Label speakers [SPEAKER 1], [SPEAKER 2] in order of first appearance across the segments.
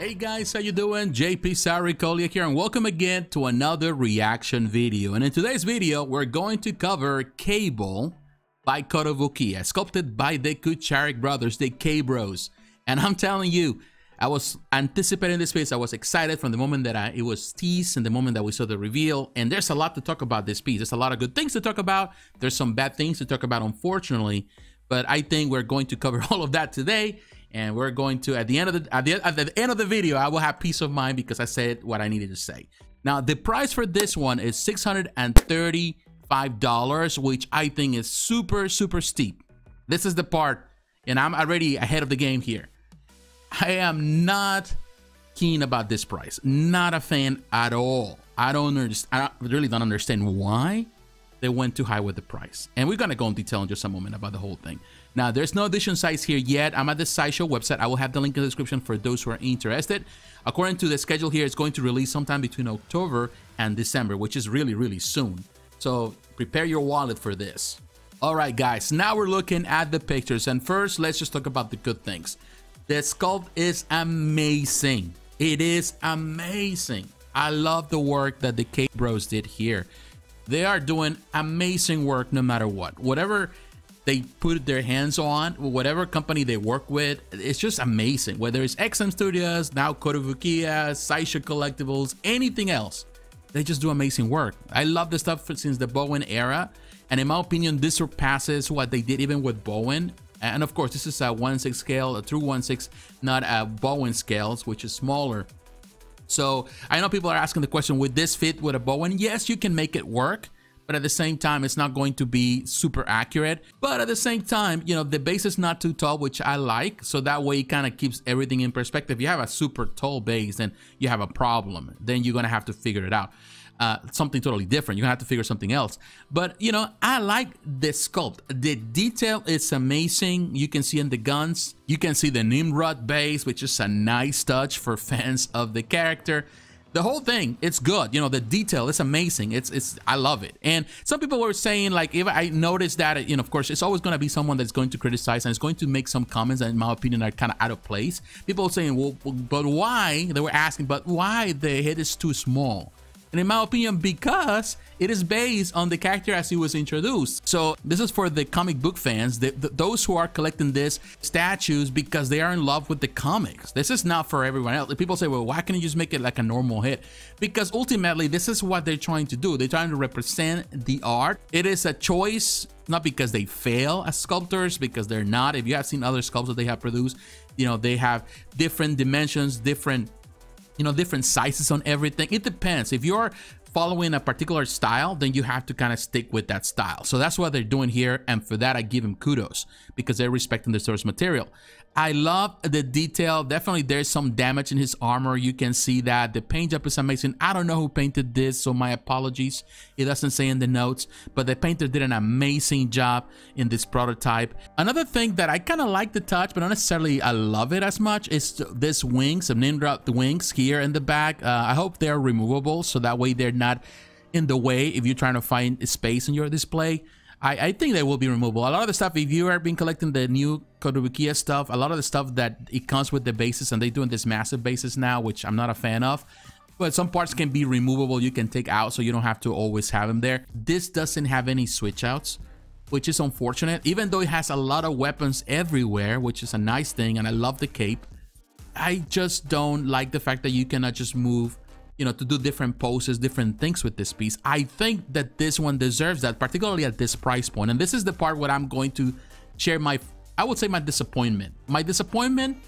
[SPEAKER 1] Hey guys, how you doing? jpsarrireviews here, and welcome again to another reaction video. And in today's video, we're going to cover Cable by Kotobukiya, sculpted by the Kucharek brothers, the K-Bros. And I'm telling you, I was anticipating this piece. I was excited from the moment that it was teased and the moment that we saw the reveal. And there's a lot to talk about this piece. There's a lot of good things to talk about. There's some bad things to talk about, unfortunately. But I think we're going to cover all of that today. And we're going to, at the end of the video, I will have peace of mind because I said what I needed to say. Now, the price for this one is $635, which I think is super steep. This is the part, and I'm already ahead of the game here. I am not keen about this price. Not a fan at all. I really don't understand why they went too high with the price. And we're gonna go in detail in just a moment about the whole thing. Now, there's no edition size here yet. I'm at the Sideshow website. I will have the link in the description for those who are interested. According to the schedule here, it's going to release sometime between October and December, which is really soon. So prepare your wallet for this. All right, guys, now we're looking at the pictures. And first, let's just talk about the good things. The sculpt is amazing. It is amazing. I love the work that the K-Bros did here. They are doing amazing work no matter what. Whatever they put their hands on, whatever company they work with, it's just amazing. Whether it's XM Studios, now Kotobukiya, Sideshow Collectibles, anything else, they just do amazing work. I love the stuff since the Bowen era, and in my opinion, this surpasses what they did even with Bowen. And of course, this is a 1/6 scale, a true 1/6, not a Bowen scales, which is smaller. So I know people are asking the question, would this fit with a Bowen? Yes, you can make it work, but at the same time, it's not going to be super accurate. But at the same time, you know, the base is not too tall, which I like. So that way it kind of keeps everything in perspective. If you have a super tall base, then you have a problem. Then you're going to have to figure it out. Something totally different. You're gonna have to figure something else. But you know, I like the sculpt. The detail is amazing. You can see in the guns. You can see the Nimrod base, which is a nice touch for fans of the character. The whole thing, it's good. You know, the detail is amazing. I love it. And some people were saying, like, if I noticed that, you know, of course, it's always gonna be someone that's going to criticize and is going to make some comments that, in my opinion, are kind of out of place. People saying, well, but why? They were asking, but why the head is too small? And in my opinion, because it is based on the character as he was introduced. So this is for the comic book fans, those who are collecting this statues because they are in love with the comics. This is not for everyone else. People say, well, why can't you just make it like a normal hit? Because ultimately, this is what they're trying to do. They're trying to represent the art. It is a choice, not because they fail as sculptors, because they're not. If you have seen other sculpts that they have produced, you know, they have different dimensions, different sizes on everything. It depends. If you're following a particular style, then you have to kind of stick with that style. So that's what they're doing here, and for that I give them kudos because they're respecting the source material. I love the detail. Definitely there's some damage in his armor. You can see that. The paint job is amazing. I don't know who painted this, so my apologies. It doesn't say in the notes, but the painter did an amazing job in this prototype. Another thing that I kind of like the touch, but not necessarily I love it as much, is this wings, some Nimrod wings here in the back. I hope they're removable, so that way they're not in the way if you're trying to find space in your display. I think they will be removable. A lot of the stuff, if you have been collecting the new Kotobukiya stuff, a lot of the stuff that it comes with the bases, and they're doing this massive bases now, which I'm not a fan of. But some parts can be removable, you can take out, so you don't have to always have them there. This doesn't have any switch outs, which is unfortunate, even though it has a lot of weapons everywhere, which is a nice thing, and I love the cape. I just don't like the fact that you cannot just move, you know, to do different poses, different things with this piece. I think that this one deserves that, particularly at this price point. And this is the part where I'm going to share my, I would say, my disappointment. My disappointment,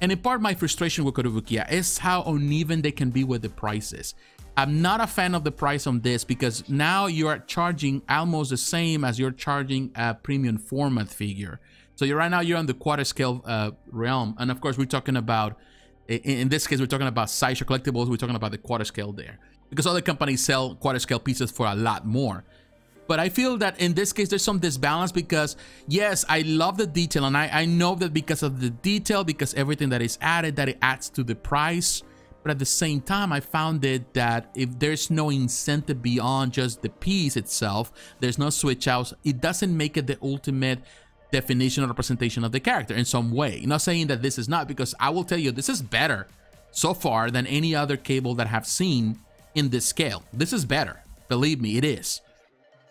[SPEAKER 1] and in part my frustration with Kotobukiya, is how uneven they can be with the prices. I'm not a fan of the price on this because now you're charging almost the same as you're charging a premium format figure. So right now you're on the quarter scale realm. And of course, we're talking about, in this case, we're talking about Sideshow Collectibles. We're talking about the quarter scale there, because other companies sell quarter scale pieces for a lot more. But I feel that in this case, there's some disbalance because, yes, I love the detail. And I know that because of the detail, because everything that is added, that it adds to the price. But at the same time, I found it that if there's no incentive beyond just the piece itself, there's no switch outs, it doesn't make it the ultimate definition or representation of the character in some way. I'm not saying that this is not, because I will tell you this is better so far than any other cable that I have seen in this scale. This is better. Believe me, it is.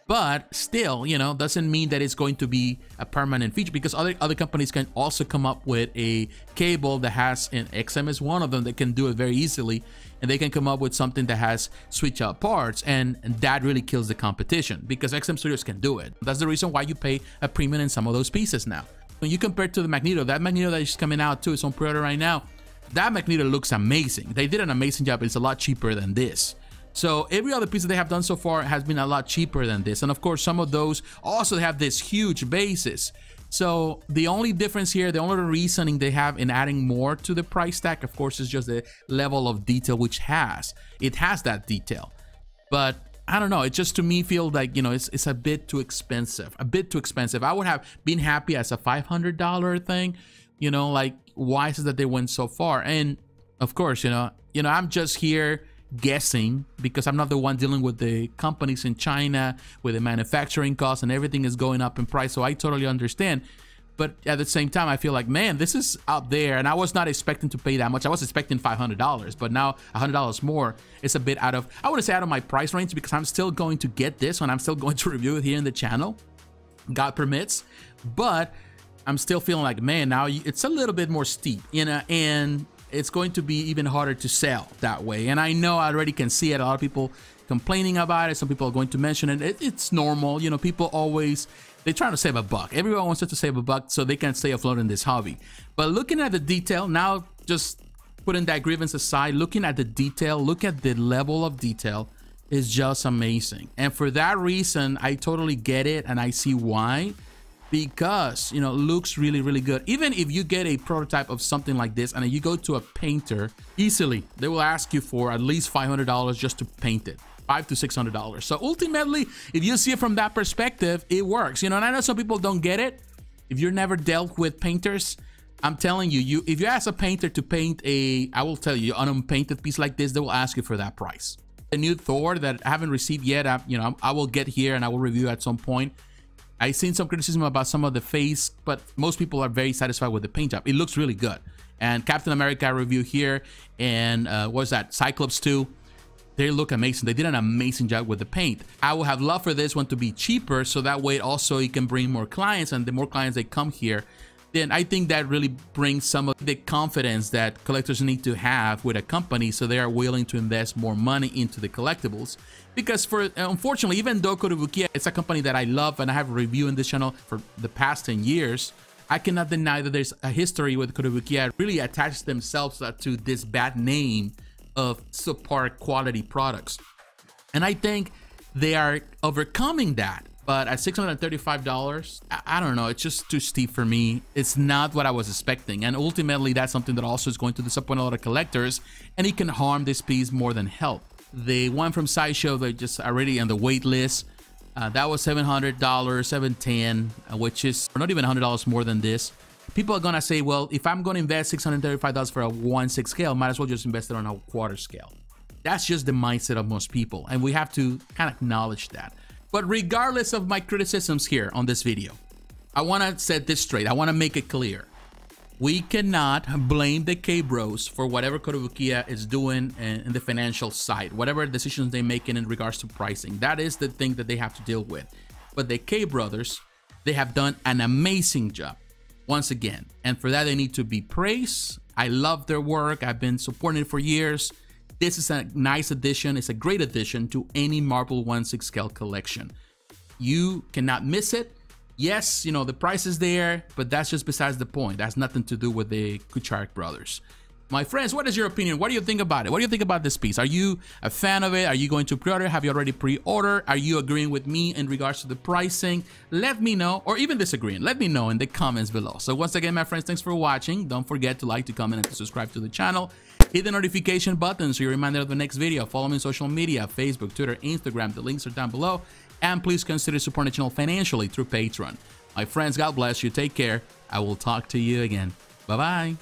[SPEAKER 1] But still, you know, doesn't mean that it's going to be a permanent feature, because other companies can also come up with a cable that has, and XM is one of them that can do it very easily, and they can come up with something that has switch out parts, and that really kills the competition, because XM Studios can do it. That's the reason why you pay a premium in some of those pieces now. When you compare it to the Magneto, that Magneto that is coming out too, it's on pre-order right now, that Magneto looks amazing. They did an amazing job. It's a lot cheaper than this. So every other piece that they have done so far has been a lot cheaper than this. And of course, some of those also have this huge bases. So the only difference here, the only reasoning they have in adding more to the price tag, of course, is just the level of detail, which it has that detail. But I don't know, it just to me feels like, you know, it's a bit too expensive, I would have been happy as a $500 thing, you know, like, why is it that they went so far? And of course, you know, I'm just here guessing, because I'm not the one dealing with the companies in China with the manufacturing costs, and everything is going up in price, so I totally understand. But at the same time, I feel like, man, this is out there, and I was not expecting to pay that much. I was expecting $500, but now $100 more is a bit out of, I wouldn't say out of my price range, because I'm still going to get this one. I'm still going to review it here in the channel, God permits. But I'm still feeling like, man, now it's a little bit more steep, you know, and it's going to be even harder to sell that way. And I know I already can see it. A lot of people complaining about it. Some people are going to mention it. It's normal. You know, people always, they're trying to save a buck. Everyone wants to save a buck so they can stay afloat in this hobby. But looking at the detail, now just putting that grievance aside, looking at the detail, look at the level of detail is just amazing. And for that reason, I totally get it, and I see why. Because, you know, it looks really, really good. Even if you get a prototype of something like this and you go to a painter, easily, they will ask you for at least $500 just to paint it. $500 to $600. So ultimately, if you see it from that perspective, it works. You know, and I know some people don't get it. If you're never dealt with painters, I'm telling you, if you ask a painter to paint I will tell you, an unpainted piece like this, they will ask you for that price. The new Thor that I haven't received yet, you know, I will get here and I will review at some point. I've seen some criticism about some of the face, but most people are very satisfied with the paint job. It looks really good. And Captain America review here, and what's that, Cyclops 2, they look amazing. They did an amazing job with the paint. I would have loved for this one to be cheaper, so that way also it can bring more clients, and the more clients they come here, then I think that really brings some of the confidence that collectors need to have with a company, so they are willing to invest more money into the collectibles. Because unfortunately, even though Kotobukiya, it's a company that I love and I have reviewed in this channel for the past 10 years, I cannot deny that there's a history with Kotobukiya really attached themselves to this bad name of subpar quality products. And I think they are overcoming that. But at $635, I don't know, it's just too steep for me. It's not what I was expecting. And ultimately, that's something that also is going to disappoint a lot of collectors, and it can harm this piece more than help. The one from Sideshow, they just already on the wait list. That was $700, $710, which is not even $100 more than this. People are gonna say, well, if I'm gonna invest $635 for a 1/6 scale, might as well just invest it on a 1/4 scale. That's just the mindset of most people, and we have to kind of acknowledge that. But regardless of my criticisms here on this video, I want to set this straight. I want to make it clear. We cannot blame the K-Bros for whatever Kotobukiya is doing in the financial side, whatever decisions they're making in regards to pricing. That is the thing that they have to deal with. But the K-Brothers, they have done an amazing job, once again. And for that, they need to be praised. I love their work. I've been supporting it for years. This is a nice addition. It's a great addition to any Marvel 1/6 scale collection. You cannot miss it. Yes, you know, the price is there, but that's just besides the point. That's nothing to do with the Kucharek brothers. My friends, what is your opinion? What do you think about it? What do you think about this piece? Are you a fan of it? Are you going to pre-order? Have you already pre-ordered? Are you agreeing with me in regards to the pricing? Let me know, or even disagreeing. Let me know in the comments below. So once again, my friends, thanks for watching. Don't forget to like, to comment, and to subscribe to the channel. Hit the notification button so you're reminded of the next video. Follow me on social media, Facebook, Twitter, Instagram. The links are down below. And please consider supporting the channel financially through Patreon. My friends, God bless you. Take care. I will talk to you again. Bye-bye.